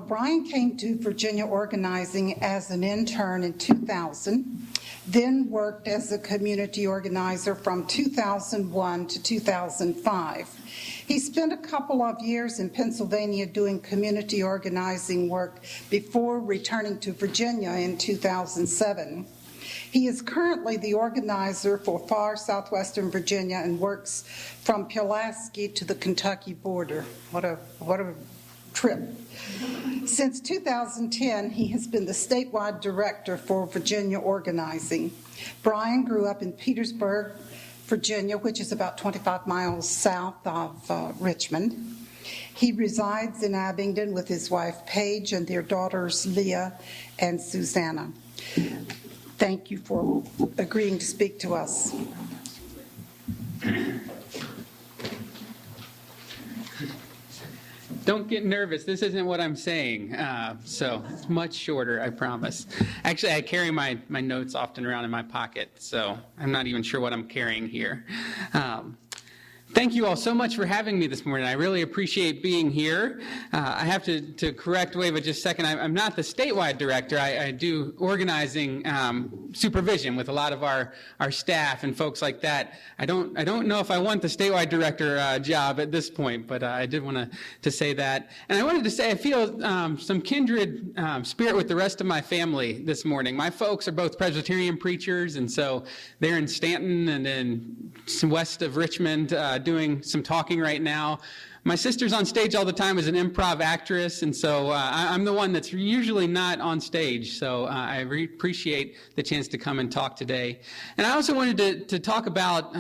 Brian came to Virginia Organizing as an intern in 2000, then worked as a community organizer from 2001 to 2005. He spent a couple of years in Pennsylvania doing community organizing work before returning to Virginia in 2007. He is currently the organizer for Far Southwestern Virginia and works from Pulaski to the Kentucky border. What a trip. Since 2010, he has been the statewide director for Virginia Organizing. Brian grew up in Petersburg, Virginia, which is about 25 miles south of Richmond. He resides in Abingdon with his wife, Paige, and their daughters, Leah and Susanna. Thank you for agreeing to speak to us. Don't get nervous. This isn't what I'm saying. So it's much shorter, I promise. Actually, I carry my notes often around in my pocket, so I'm not even sure what I'm carrying here. Thank you all so much for having me this morning. I really appreciate being here. I have to correct Wava just a second. I'm not the statewide director. I do organizing supervision with a lot of our staff and folks like that. I don't know if I want the statewide director job at this point, but I did want to say that. And I wanted to say I feel some kindred spirit with the rest of my family this morning. My folks are both Presbyterian preachers, and so they're in Stanton and in west of Richmond doing some talking right now. My sister's on stage all the time as an improv actress, and so I'm the one that's usually not on stage, so I appreciate the chance to come and talk today. And I also wanted to talk about,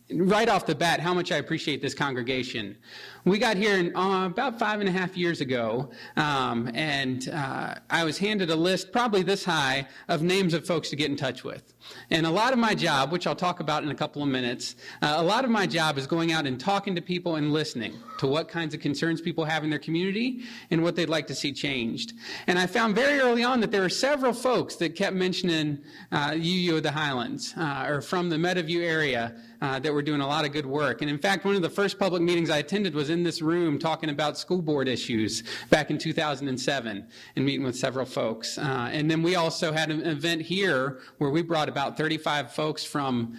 right off the bat, how much I appreciate this congregation. We got here about 5.5 years ago, and I was handed a list, probably this high, of names of folks to get in touch with. And a lot of my job, which I'll talk about in a couple of minutes, a lot of my job is going out and talking to people and listening to what kinds of concerns people have in their community and what they'd like to see changed. And I found very early on that there were several folks that kept mentioning UU of the Highlands or from the Meadowview area that were doing a lot of good work. And in fact, one of the first public meetings I attended was in this room talking about school board issues back in 2007 and meeting with several folks. And then we also had an event here where we brought about 35 folks from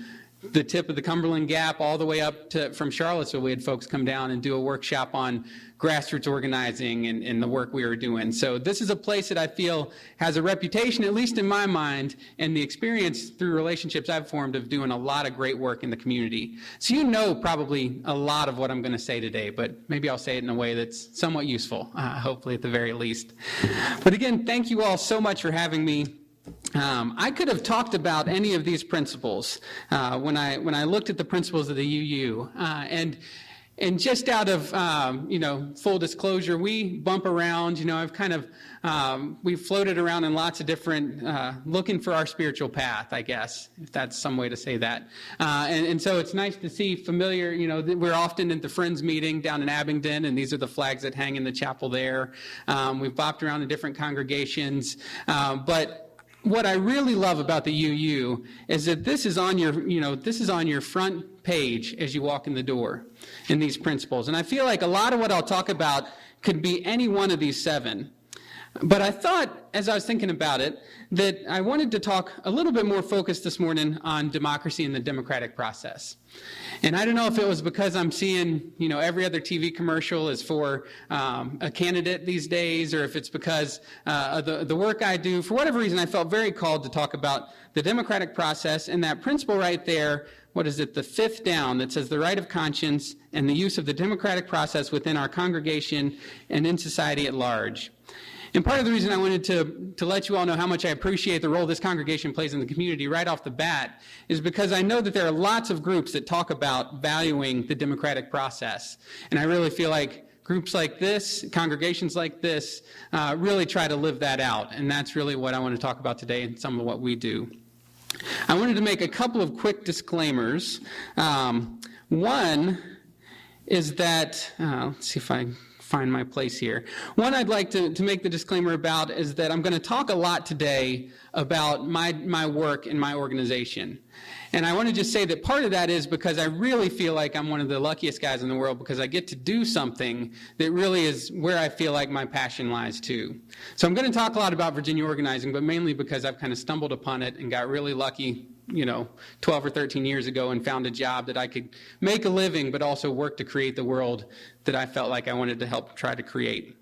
the tip of the Cumberland Gap all the way up to from Charlottesville. We had folks come down and do a workshop on grassroots organizing and the work we were doing. So this is a place that I feel has a reputation, at least in my mind, and the experience through relationships I've formed of doing a lot of great work in the community. So you know probably a lot of what I'm going to say today, but maybe I'll say it in a way that's somewhat useful, hopefully at the very least. But again, thank you all so much for having me. I could have talked about any of these principles when I looked at the principles of the UU, and just out of full disclosure, we bump around. I've kind of we've floated around in lots of different looking for our spiritual path, I guess, if that's some way to say that. And so it's nice to see familiar. We're often at the Friends meeting down in Abingdon, and these are the flags that hang in the chapel there. We've bopped around in different congregations, but what I really love about the UU is that this is on your front page as you walk in the door in these principles. And I feel like a lot of what I'll talk about could be any one of these 7. But I thought, as I was thinking about it, that I wanted to talk a little bit more focused this morning on democracy and the democratic process. And I don't know if it was because I'm seeing, every other TV commercial is for a candidate these days, or if it's because of the work I do. For whatever reason, I felt very called to talk about the democratic process and that principle right there. What is it, the 5th down, that says the right of conscience and the use of the democratic process within our congregation and in society at large. And part of the reason I wanted to let you all know how much I appreciate the role this congregation plays in the community right off the bat is because I know that there are lots of groups that talk about valuing the democratic process. And I really feel like groups like this, congregations like this, really try to live that out. And that's really what I want to talk about today and some of what we do. I wanted to make a couple of quick disclaimers. One is that, let's see if I find my place here. One I'd like to make the disclaimer about is that I'm going to talk a lot today about my work in my organization. And I want to just say that part of that is because I really feel like I'm one of the luckiest guys in the world because I get to do something that really is where I feel like my passion lies too. So I'm going to talk a lot about Virginia organizing, but mainly because I've kind of stumbled upon it and got really lucky, 12 or 13 years ago and found a job that I could make a living, but also work to create the world that I felt like I wanted to help try to create.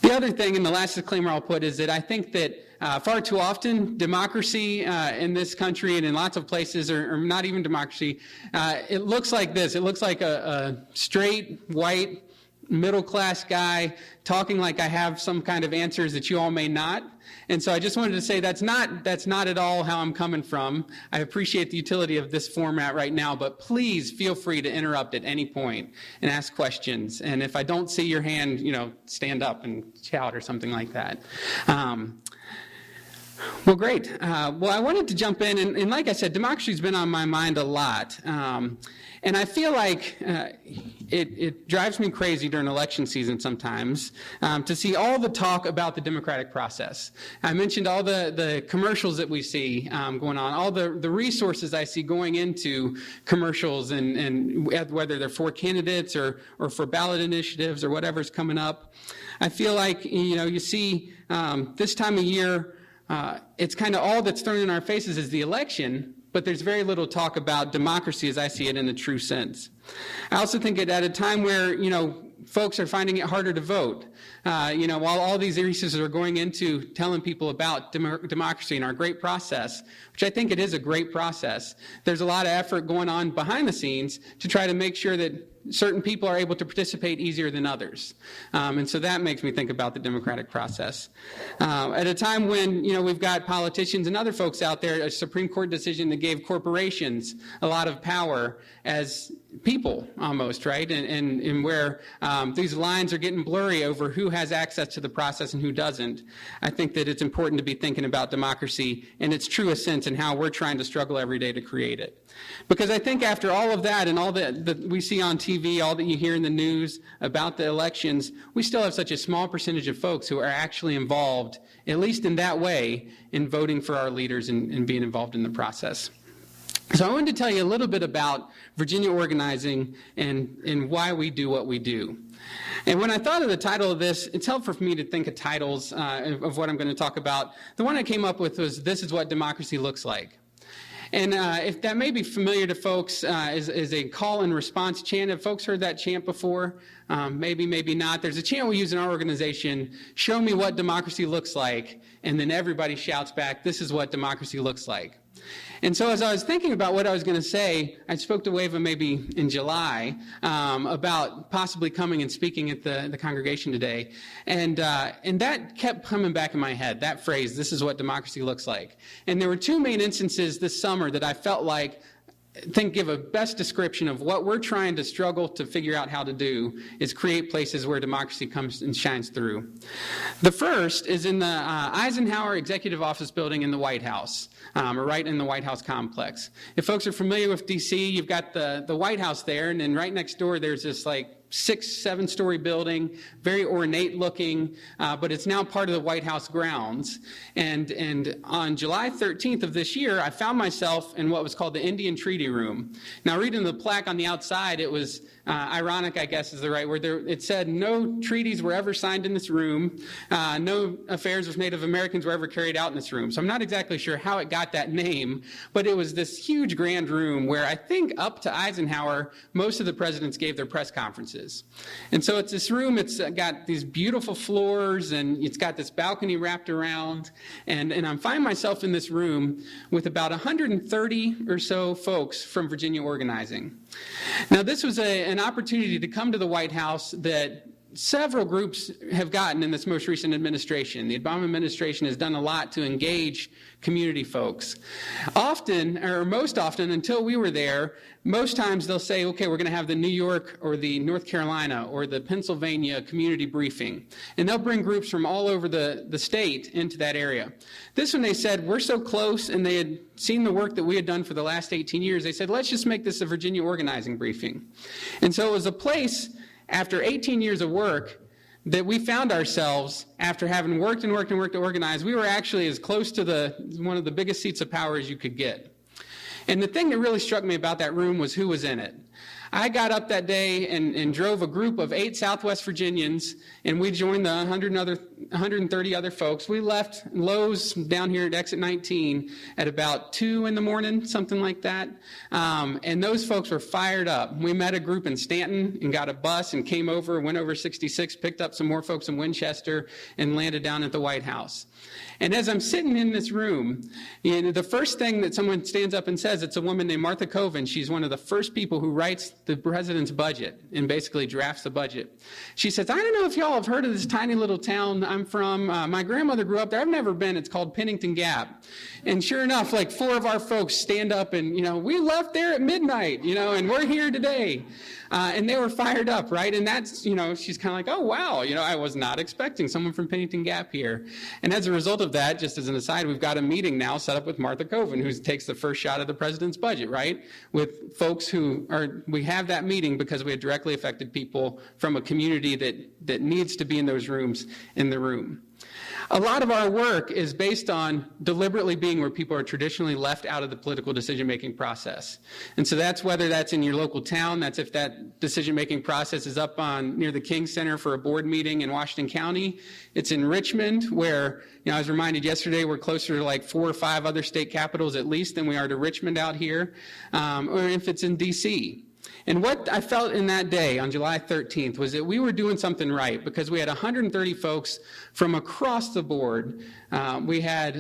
The other thing, and the last disclaimer I'll put, is that I think that far too often democracy in this country and in lots of places, or not even democracy, it looks like this. It looks like a straight, white, middle-class guy talking like I have some kind of answers that you all may not. And so I just wanted to say that's not at all how I'm coming from. I appreciate the utility of this format right now, but please feel free to interrupt at any point and ask questions. And if I don't see your hand, stand up and shout or something like that. Well, great. Well, I wanted to jump in, and like I said, democracy's been on my mind a lot. And I feel like it drives me crazy during election season sometimes to see all the talk about the democratic process. I mentioned all the commercials that we see going on, all the resources I see going into commercials, and whether they're for candidates or for ballot initiatives or whatever's coming up. I feel like, you see this time of year, it's kind of all that's thrown in our faces is the election, but there's very little talk about democracy as I see it in the true sense. I also think at a time where, folks are finding it harder to vote, while all these resources are going into telling people about democracy and our great process, which I think it is a great process, there's a lot of effort going on behind the scenes to try to make sure that certain people are able to participate easier than others. And so that makes me think about the democratic process. At a time when, we've got politicians and other folks out there, a Supreme Court decision that gave corporations a lot of power as people almost, right? And where these lines are getting blurry over who has access to the process and who doesn't. I think that it's important to be thinking about democracy in its truest sense and how we're trying to struggle every day to create it. Because I think after all of that and all that we see on TV, all that you hear in the news about the elections, we still have such a small percentage of folks who are actually involved, at least in that way, in voting for our leaders and being involved in the process. So I wanted to tell you a little bit about Virginia organizing and why we do what we do. And when I thought of the title of this, it's helpful for me to think of titles of what I'm going to talk about. The one I came up with was "This is what democracy looks like." And if that may be familiar to folks, is a call and response chant. Have folks heard that chant before? Maybe, maybe not. There's a chant we use in our organization, "Show me what democracy looks like," and then everybody shouts back, "This is what democracy looks like." And so as I was thinking about what I was going to say, I spoke to Wava maybe in July about possibly coming and speaking at the congregation today. And that kept coming back in my head, that phrase, "This is what democracy looks like." And there were two main instances this summer that I felt like give a best description of what we're trying to struggle to figure out how to do is create places where democracy comes and shines through. The first is in the Eisenhower Executive Office building in the White House, or right in the White House complex. If folks are familiar with D.C., you've got the White House there, and then right next door there's this 6-7-story building, very ornate looking, but it's now part of the White House grounds. And on July 13th of this year, I found myself in what was called the Indian Treaty Room. Now, reading the plaque on the outside, it was ironic, I guess is the right word. It said no treaties were ever signed in this room, no affairs with Native Americans were ever carried out in this room. So I'm not exactly sure how it got that name, but it was this huge grand room where I think up to Eisenhower, most of the presidents gave their press conferences. And so it's this room, it's got these beautiful floors, and it's got this balcony wrapped around, and I find myself in this room with about 130 or so folks from Virginia organizing. Now, this was an opportunity to come to the White House that several groups have gotten in this most recent administration. The Obama administration has done a lot to engage community folks. Often, or most often, until we were there, most times they'll say, okay, we're going to have the New York or the North Carolina or the Pennsylvania community briefing. And they'll bring groups from all over the state into that area. This one they said, we're so close, and they had seen the work that we had done for the last 18 years. They said, let's just make this a Virginia organizing briefing. And so it was a place after 18 years of work, that we found ourselves, after having worked and worked and worked to organize, we were actually as close to one of the biggest seats of power as you could get. And the thing that really struck me about that room was who was in it. I got up that day and drove a group of 8 Southwest Virginians, and we joined the 130 other folks. We left Lowe's down here at exit 19 at about 2 in the morning, something like that. And those folks were fired up. We met a group in Stanton and got a bus and came over, went over 66, picked up some more folks in Winchester, and landed down at the White House. And as I'm sitting in this room, the first thing that someone stands up and says, it's a woman named Martha Coven. She's one of the first people who writes the president's budget and basically drafts the budget. She says, I don't know if y'all have heard of this tiny little town I'm from. My grandmother grew up there. I've never been. It's called Pennington Gap. And sure enough, like 4 of our folks stand up and, we left there at midnight, and we're here today. And they were fired up, right? And that's, she's kind of like, oh, wow, I was not expecting someone from Pennington Gap here. And as a result of that, just as an aside, we've got a meeting now set up with Martha Coven, who takes the first shot at the president's budget, right? With folks we have that meeting because we had directly affected people from a community that needs to be in those rooms in the room. A lot of our work is based on deliberately being where people are traditionally left out of the political decision-making process. And so that's whether that's in your local town, that's if that decision-making process is up near the King Center for a board meeting in Washington County. It's in Richmond, where, I was reminded yesterday we're closer to like 4 or 5 other state capitals at least than we are to Richmond out here, or if it's in D.C. And what I felt in that day on July 13th was that we were doing something right because we had 130 folks from across the board. We had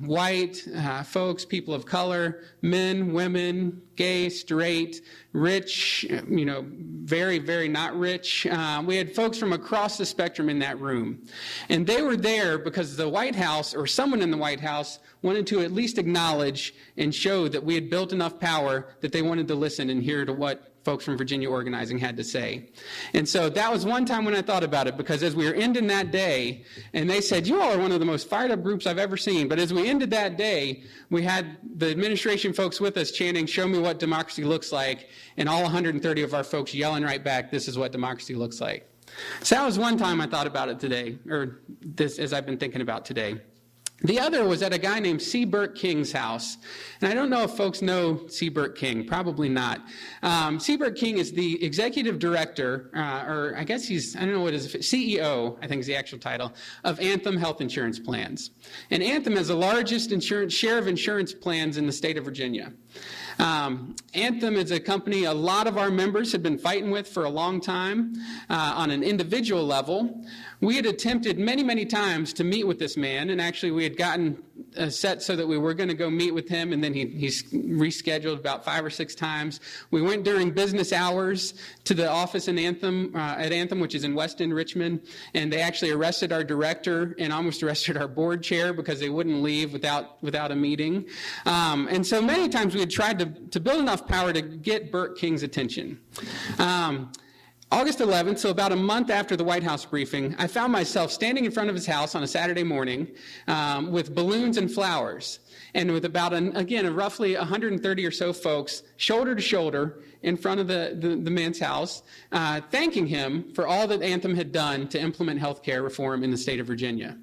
white folks, people of color, men, women, gay, straight, rich, very, very not rich. We had folks from across the spectrum in that room. And they were there because the White House, or someone in the White House, wanted to at least acknowledge and show that we had built enough power that they wanted to listen and hear to what folks from Virginia Organizing had to say. And so that was one time when I thought about it, because as we were ending that day, and they said, you all are one of the most fired up groups I've ever seen. But as we ended that day, we had the administration folks with us chanting, show me what democracy looks like, and all 130 of our folks yelling right back, this is what democracy looks like. So that was one time I thought about it today, or this as I've been thinking about today. The other was at a guy named C. Burt King's house. And I don't know if folks know C. Burt King, probably not. C. Burt King is the executive director, or I guess I don't know what his CEO, I think is the actual title, of Anthem Health Insurance Plans. And Anthem is the largest share of insurance plans in the state of Virginia. Anthem is a company a lot of our members had been fighting with for a long time on an individual level. We had attempted many, many times to meet with this man, and actually we had gotten set so that we were going to go meet with him, and then he's rescheduled about 5 or 6 times. We went during business hours to the office in at Anthem, which is in West End, Richmond, and they actually arrested our director and almost arrested our board chair because they wouldn't leave without a meeting. And so many times we had tried to build enough power to get Burt King's attention. August 11th, so about a month after the White House briefing, I found myself standing in front of his house on a Saturday morning with balloons and flowers, and with about, roughly 130 or so folks, shoulder to shoulder, in front of the man's house, thanking him for all that Anthem had done to implement health care reform in the state of Virginia.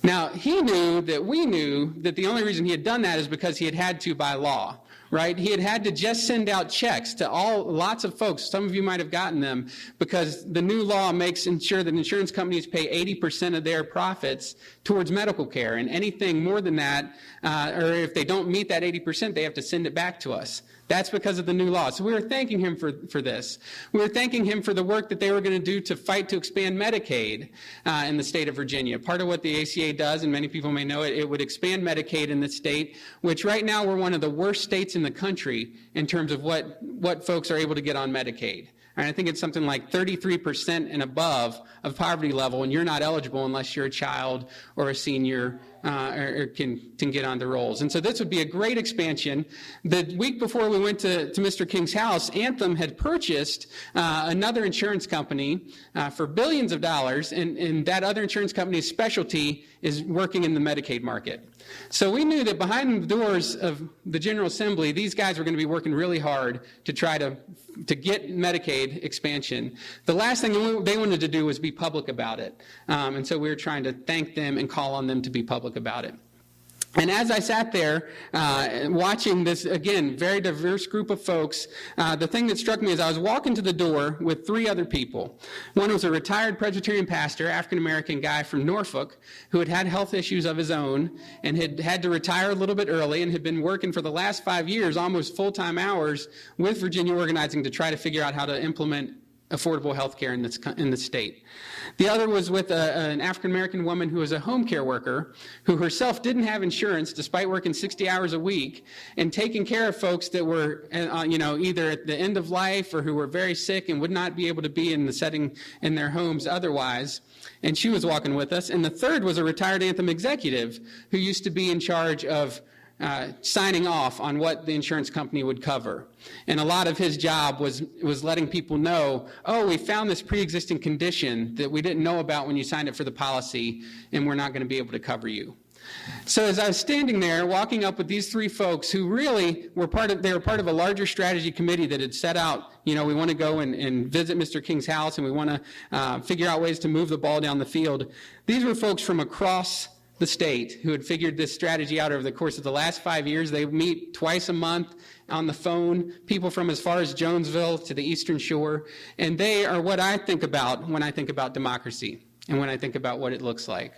Now, he knew that we knew that the only reason he had done that is because he had had to by law. Right? He had had to just send out checks to lots of folks. Some of you might have gotten them because the new law makes sure that insurance companies pay 80% of their profits towards medical care. And anything more than that, or if they don't meet that 80%, they have to send it back to us. That's because of the new law. So we were thanking him for this. We were thanking him for the work that they were going to do to fight to expand Medicaid in the state of Virginia. Part of what the ACA does, and many people may know it, it would expand Medicaid in the state, which right now we're one of the worst states in the country in terms of what folks are able to get on Medicaid. And I think it's something like 33% and above of poverty level, and you're not eligible unless you're a child or a senior or can get on the rolls. And so this would be a great expansion. The week before we went to Mr. King's house, Anthem had purchased another insurance company for billions of dollars, and that other insurance company's specialty is working in the Medicaid market. So we knew that behind the doors of the General Assembly, these guys were going to be working really hard to try to get Medicaid expansion. The last thing they wanted to do was be public about it. And so we were trying to thank them and call on them to be public about it. And as I sat there watching this, again, very diverse group of folks, the thing that struck me is I was walking to the door with three other people. One was a retired Presbyterian pastor, African-American guy from Norfolk, who had had health issues of his own and had had to retire a little bit early and had been working for the last 5 years, almost full-time hours, with Virginia Organizing to try to figure out how to implement affordable health care in the state. The other was with an African-American woman who was a home care worker who herself didn't have insurance despite working 60 hours a week and taking care of folks that were either at the end of life or who were very sick and would not be able to be in the setting in their homes otherwise. And she was walking with us. And the third was a retired Anthem executive who used to be in charge of signing off on what the insurance company would cover. And a lot of his job was letting people know, oh, we found this pre-existing condition that we didn't know about when you signed up for the policy, and we're not going to be able to cover you. So as I was standing there, walking up with these three folks who really were part of a larger strategy committee that had set out, we want to go and visit Mr. King's house, and we want to figure out ways to move the ball down the field. These were folks from across the state who had figured this strategy out over the course of the last 5 years. They meet twice a month on the phone, people from as far as Jonesville to the Eastern Shore, and they are what I think about when I think about democracy and when I think about what it looks like.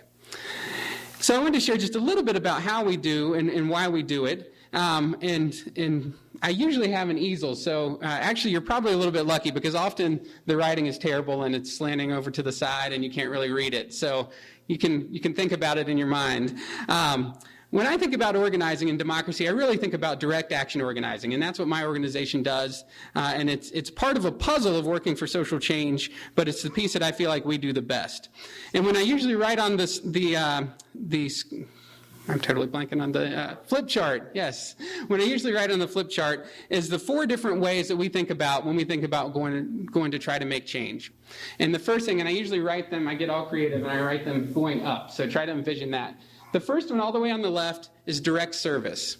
So I wanted to share just a little bit about how we do and why we do it. And I usually have an easel, so actually you're probably a little bit lucky because often the writing is terrible and it's slanting over to the side and you can't really read it. So you can think about it in your mind. When I think about organizing in democracy, I really think about direct action organizing, and that's what my organization does. And it's part of a puzzle of working for social change, but it's the piece that I feel like we do the best. And when I usually write on I'm totally blanking on the flip chart, yes. When I usually write on the flip chart is the 4 different ways that we think about when we think about going to try to make change. And the first thing, and I usually write them, I get all creative, and I write them going up. So try to envision that. The first one all the way on the left is direct service.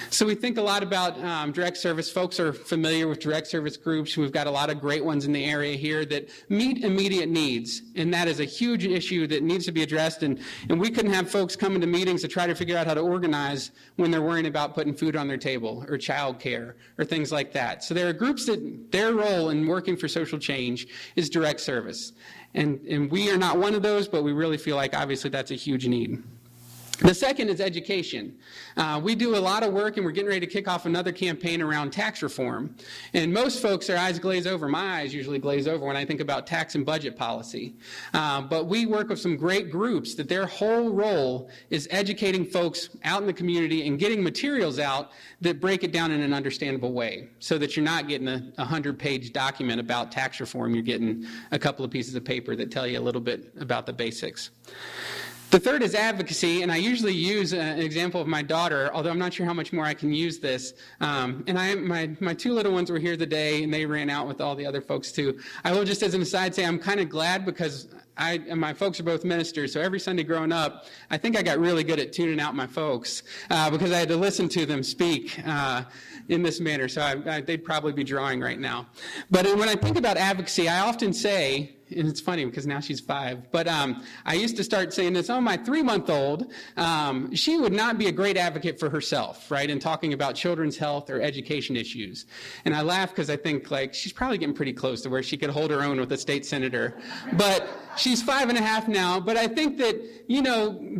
So we think a lot about direct service. Folks are familiar with direct service groups. We've got a lot of great ones in the area here that meet immediate needs, and that is a huge issue that needs to be addressed. And we couldn't have folks come into meetings to try to figure out how to organize when they're worrying about putting food on their table or child care or things like that. So there are groups that their role in working for social change is direct service. And we are not one of those, but we really feel like obviously that's a huge need. The second is education. We do a lot of work, and we're getting ready to kick off another campaign around tax reform. And most folks, their eyes glaze over. My eyes usually glaze over when I think about tax and budget policy. But we work with some great groups that their whole role is educating folks out in the community and getting materials out that break it down in an understandable way so that you're not getting a 100-page document about tax reform. You're getting a couple of pieces of paper that tell you a little bit about the basics. The third is advocacy, and I usually use an example of my daughter, although I'm not sure how much more I can use this. My 2 little ones were here today, and they ran out with all the other folks too. I will just as an aside say I'm kind of glad because my folks are both ministers, so every Sunday growing up, I think I got really good at tuning out my folks because I had to listen to them speak in this manner, so they'd probably be drawing right now. But when I think about advocacy, I often say, and it's funny because now she's 5, but I used to start saying this, my 3-month-old, she would not be a great advocate for herself, right, in talking about children's health or education issues. And I laugh because I think, she's probably getting pretty close to where she could hold her own with a state senator. But she's 5.5 now, but I think that,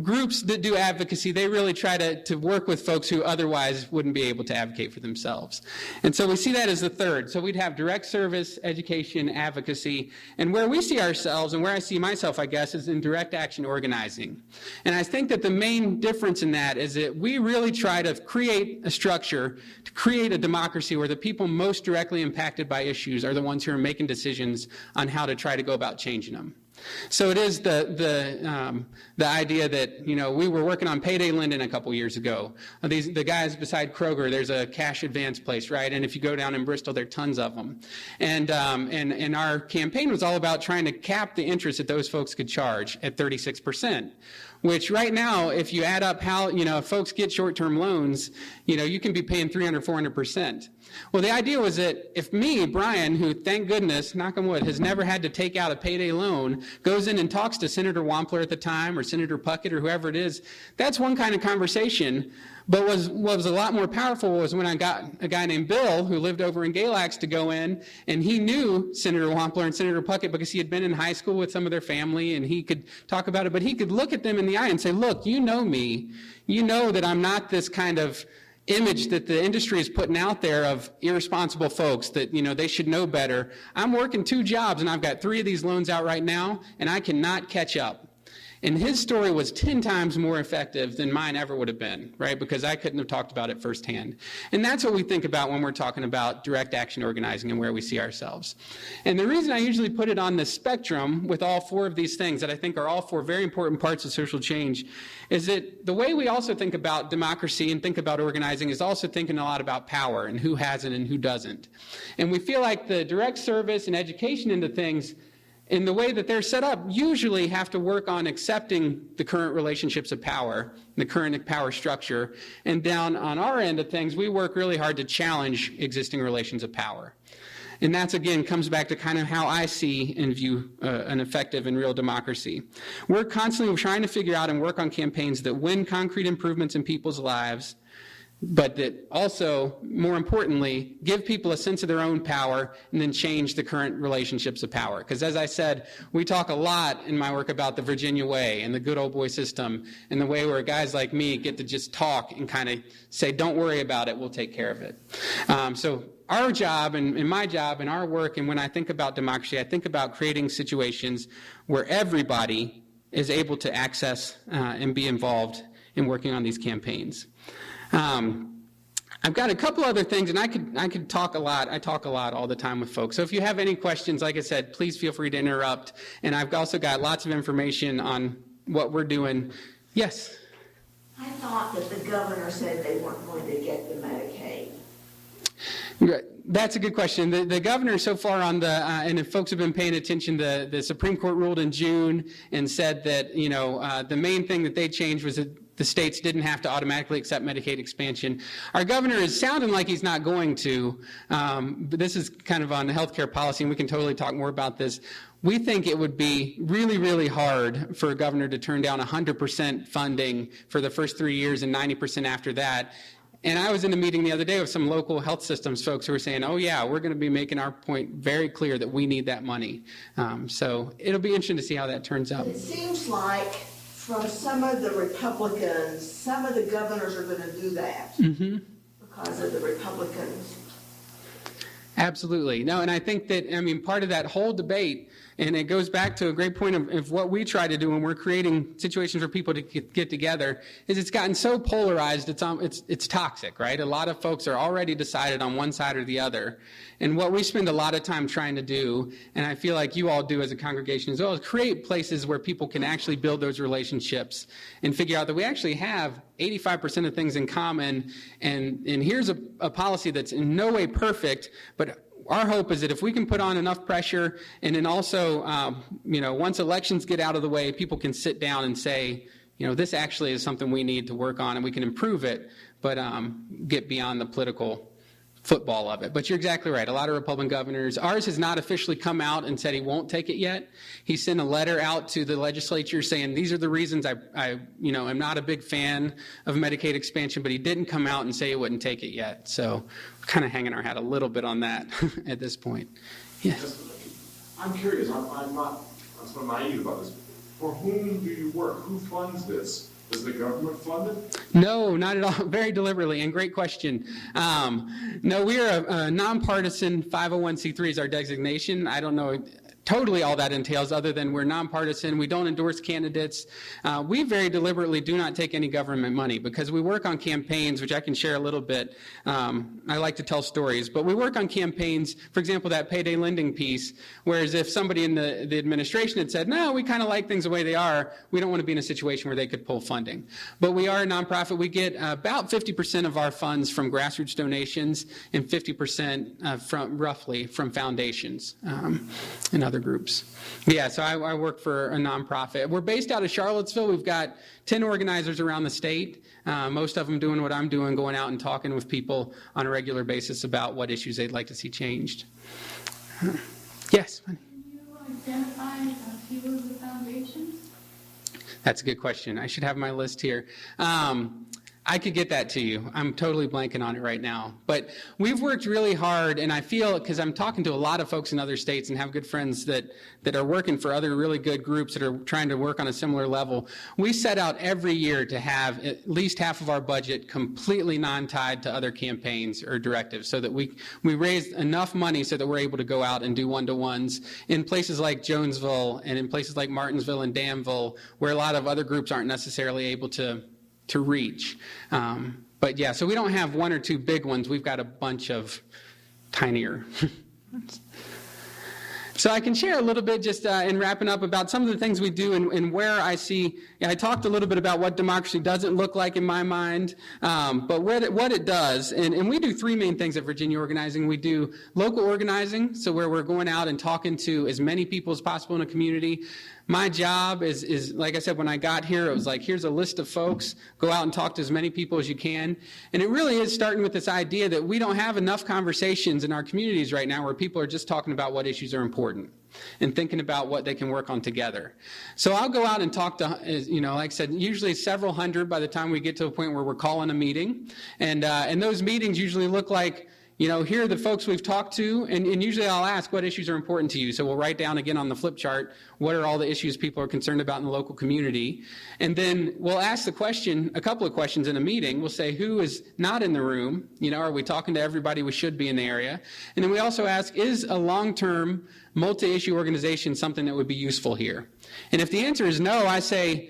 groups that do advocacy, they really try to work with folks who otherwise wouldn't be able to advocate for themselves. And so we see that as the third. So we'd have direct service, education, advocacy, and where we see ourselves, and where I see myself, I guess, is in direct action organizing. And I think that the main difference in that is that we really try to create a structure, to create a democracy where the people most directly impacted by issues are the ones who are making decisions on how to try to go about changing them. So it is the idea that, we were working on Payday Linden a couple years ago. The guys beside Kroger, there's a cash advance place, right? And if you go down in Bristol, there are tons of them. And our campaign was all about trying to cap the interest that those folks could charge at 36%. Which right now, if you add up how, if folks get short-term loans, you can be paying 300, 400%. Well, the idea was that if me, Brian, who, thank goodness, knock on wood, has never had to take out a payday loan, goes in and talks to Senator Wampler at the time or Senator Puckett or whoever it is, that's one kind of conversation. But what was a lot more powerful was when I got a guy named Bill who lived over in Galax to go in, and he knew Senator Wampler and Senator Puckett because he had been in high school with some of their family, and he could talk about it. But he could look at them in the eye and say, look, you know me. You know that I'm not this kind of image that the industry is putting out there of irresponsible folks that, they should know better. I'm working 2 jobs, and I've got 3 of these loans out right now, and I cannot catch up. And his story was 10 times more effective than mine ever would have been, right? Because I couldn't have talked about it firsthand. And that's what we think about when we're talking about direct action organizing and where we see ourselves. And the reason I usually put it on the spectrum with all 4 of these things that I think are all 4 very important parts of social change is that the way we also think about democracy and think about organizing is also thinking a lot about power and who has it and who doesn't. And we feel like the direct service and education into things in the way that they're set up, usually have to work on accepting the current relationships of power, the current power structure. And down on our end of things, we work really hard to challenge existing relations of power. And that's, again, comes back to kind of how I see and view an effective and real democracy. We're constantly trying to figure out and work on campaigns that win concrete improvements in people's lives, but that also, more importantly, give people a sense of their own power and then change the current relationships of power. Because as I said, we talk a lot in my work about the Virginia way and the good old boy system and the way where guys like me get to just talk and kind of say, don't worry about it, we'll take care of it. So our job and my job and our work, and when I think about democracy, I think about creating situations where everybody is able to access and be involved in working on these campaigns. I've got a couple other things, and I could talk a lot. I talk a lot all the time with folks. So if you have any questions, like I said, please feel free to interrupt. And I've also got lots of information on what we're doing. Yes? I thought that the governor said they weren't going to get the Medicaid. That's a good question. The governor so far on and if folks have been paying attention, the Supreme Court ruled in June and said that, the main thing that they changed was that the states didn't have to automatically accept Medicaid expansion. Our governor is sounding like he's not going to, but this is kind of on the healthcare policy, and we can totally talk more about this. We think it would be really, really hard for a governor to turn down 100% funding for the first 3 years and 90% after that. And I was in a meeting the other day with some local health systems folks who were saying, oh yeah, we're going to be making our point very clear that we need that money. So it'll be interesting to see how that turns out. It seems like from some of the Republicans, some of the governors are going to do that because of the Republicans. Absolutely. No, and I think that, part of that whole debate, and it goes back to a great point of what we try to do when we're creating situations for people to get together, is it's gotten so polarized, it's toxic, right? A lot of folks are already decided on one side or the other. And what we spend a lot of time trying to do, and I feel like you all do as a congregation as well, is create places where people can actually build those relationships and figure out that we actually have 85% of things in common, and here's a policy that's in no way perfect, but our hope is that if we can put on enough pressure, and then also, once elections get out of the way, people can sit down and say, this actually is something we need to work on, and we can improve it, but get beyond the political football of it. But you're exactly right. A lot of Republican governors, ours has not officially come out and said he won't take it yet. He sent a letter out to the legislature saying these are the reasons I am not a big fan of Medicaid expansion, but he didn't come out and say he wouldn't take it yet. So we're kind of hanging our hat a little bit on that at this point. Yes. I'm curious. I'm so naive about this. For whom do you work? Who funds this? Does the government fund it? No, not at all. Very deliberately, and great question. No, we are a nonpartisan 501c3 is our designation. I don't know totally all that entails, other than we're nonpartisan, we don't endorse candidates. We very deliberately do not take any government money because we work on campaigns, which I can share a little bit. I like to tell stories, but we work on campaigns, for example, that payday lending piece, whereas if somebody in the administration had said, no, we kind of like things the way they are, we don't want to be in a situation where they could pull funding. But we are a nonprofit. We get about 50% of our funds from grassroots donations and 50% roughly from foundations and other groups. Yeah, so I work for a nonprofit. We're based out of Charlottesville. We've got 10 organizers around the state, most of them doing what I'm doing, going out and talking with people on a regular basis about what issues they'd like to see changed. Yes? Can you identify a few of the foundations? That's a good question. I should have my list here. I could get that to you. I'm totally blanking on it right now. But we've worked really hard, and I feel, because I'm talking to a lot of folks in other states and have good friends that are working for other really good groups that are trying to work on a similar level, we set out every year to have at least half of our budget completely non-tied to other campaigns or directives, so that we raise enough money so that we're able to go out and do one-to-ones in places like Jonesville and in places like Martinsville and Danville, where a lot of other groups aren't necessarily able to reach. But yeah, so we don't have one or two big ones. We've got a bunch of tinier. So I can share a little bit just in wrapping up about some of the things we do and where I see. I talked a little bit about what democracy doesn't look like in my mind, but what it does. And we do three main things at Virginia Organizing. We do local organizing, so where we're going out and talking to as many people as possible in a community. My job is, like I said, when I got here, it was like, here's a list of folks, go out and talk to as many people as you can. And it really is starting with this idea that we don't have enough conversations in our communities right now where people are just talking about what issues are important and thinking about what they can work on together. So I'll go out and talk to, like I said, usually several hundred by the time we get to a point where we're calling a meeting. And those meetings usually look like, here are the folks we've talked to, and usually I'll ask what issues are important to you. So we'll write down again on the flip chart, what are all the issues people are concerned about in the local community? And then we'll ask a couple of questions in a meeting. We'll say, who is not in the room? Are we talking to everybody we should be in the area? And then we also ask, is a long-term multi-issue organization something that would be useful here? And if the answer is no, I say,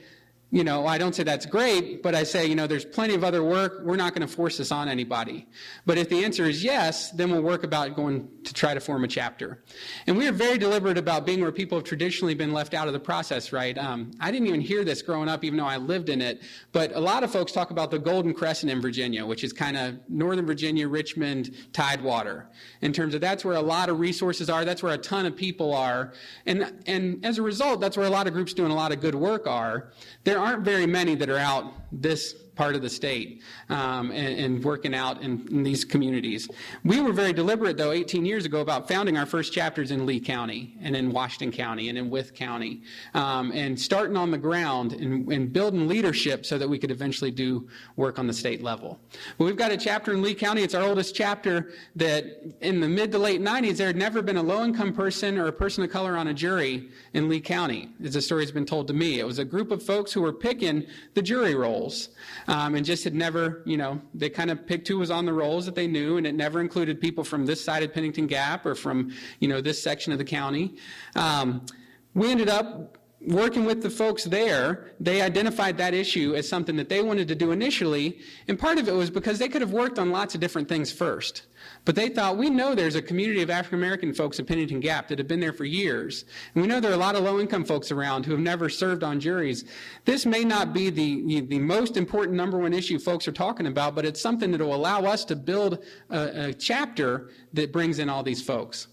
I don't say that's great, but I say, there's plenty of other work. We're not going to force this on anybody. But if the answer is yes, then we'll work about going to try to form a chapter. And we are very deliberate about being where people have traditionally been left out of the process, right? I didn't even hear this growing up, even though I lived in it. But a lot of folks talk about the Golden Crescent in Virginia, which is kind of Northern Virginia, Richmond, Tidewater. In terms of that's where a lot of resources are. That's where a ton of people are. And as a result, that's where a lot of groups doing a lot of good work are. There aren't very many that are out this part of the state and working out in these communities. We were very deliberate, though, 18 years ago about founding our first chapters in Lee County and in Washington County and in Wythe County and starting on the ground and building leadership so that we could eventually do work on the state level. But we've got a chapter in Lee County. It's our oldest chapter that in the mid to late 90s, there had never been a low-income person or a person of color on a jury in Lee County, as the story has been told to me. It was a group of folks who were picking the jury rolls. And just had never, they kind of picked who was on the rolls that they knew, and it never included people from this side of Pennington Gap or from, this section of the county. We ended up working with the folks there. They identified that issue as something that they wanted to do initially, and part of it was because they could have worked on lots of different things first. But they thought, we know there's a community of African-American folks in Pennington Gap that have been there for years. And we know there are a lot of low-income folks around who have never served on juries. This may not be the most important number one issue folks are talking about, but it's something that will allow us to build a chapter that brings in all these folks.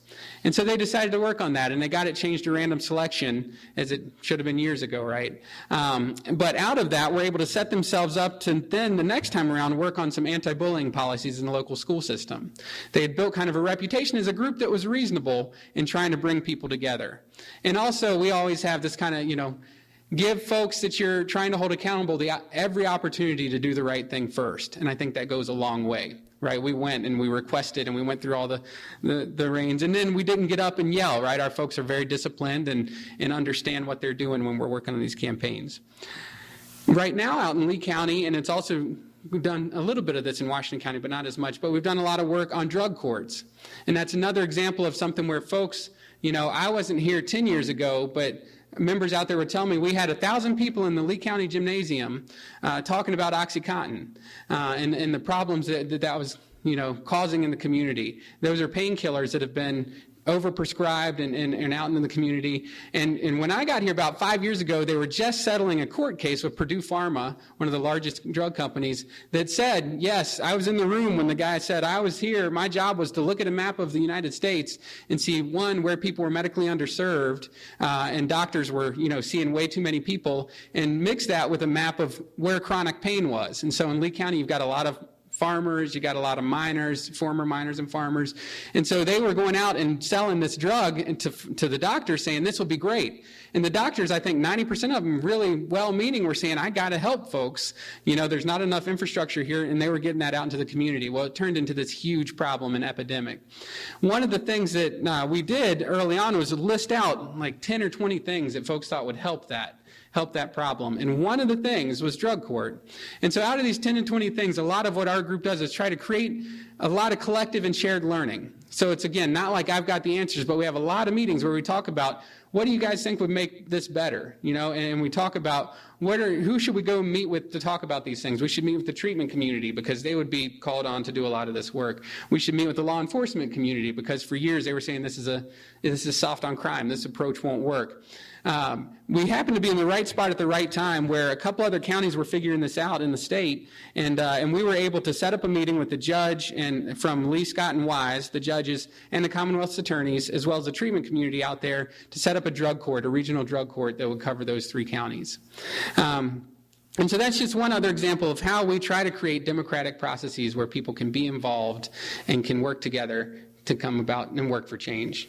And so they decided to work on that, and they got it changed to random selection, as it should have been years ago, right? But out of that, we're able to set themselves up to then, the next time around, work on some anti-bullying policies in the local school system. They had built kind of a reputation as a group that was reasonable in trying to bring people together. And also, we always have this kind of, give folks that you're trying to hold accountable every opportunity to do the right thing first. And I think that goes a long way, right? We went and we requested and we went through all the reins. And then we didn't get up and yell, right? Our folks are very disciplined and understand what they're doing when we're working on these campaigns. Right now out in Lee County, and it's also we've done a little bit of this in Washington County, but not as much. But we've done a lot of work on drug courts. And that's another example of something where folks, I wasn't here 10 years ago, but members out there were telling me we had 1,000 people in the Lee County Gymnasium talking about OxyContin and the problems that was, causing in the community. Those are painkillers that have been overprescribed and out in the community. And when I got here about 5 years ago, they were just settling a court case with Purdue Pharma, one of the largest drug companies, that said, yes, I was in the room when the guy said, I was here, my job was to look at a map of the United States and see, one, where people were medically underserved, and doctors were, seeing way too many people, and mix that with a map of where chronic pain was. And so in Lee County, you've got a lot of farmers, you got a lot of miners, former miners and farmers. And so they were going out and selling this drug to the doctors saying, this will be great. And the doctors, I think 90% of them really well-meaning were saying, I got to help folks. There's not enough infrastructure here, and they were getting that out into the community. Well, it turned into this huge problem and epidemic. One of the things that we did early on was list out like 10 or 20 things that folks thought would help that problem. And one of the things was drug court. And so out of these 10 and 20 things, a lot of what our group does is try to create a lot of collective and shared learning. So it's, again, not like I've got the answers, but we have a lot of meetings where we talk about, what do you guys think would make this better? And we talk about who should we go meet with to talk about these things? We should meet with the treatment community because they would be called on to do a lot of this work. We should meet with the law enforcement community because for years they were saying this is soft on crime. This approach won't work. We happened to be in the right spot at the right time where a couple other counties were figuring this out in the state, and we were able to set up a meeting with the judge and from Lee, Scott, and Wise, the judges, and the Commonwealth's attorneys, as well as the treatment community out there to set up a drug court, a regional drug court that would cover those 3 counties. And so that's just one other example of how we try to create democratic processes where people can be involved and can work together to come about and work for change.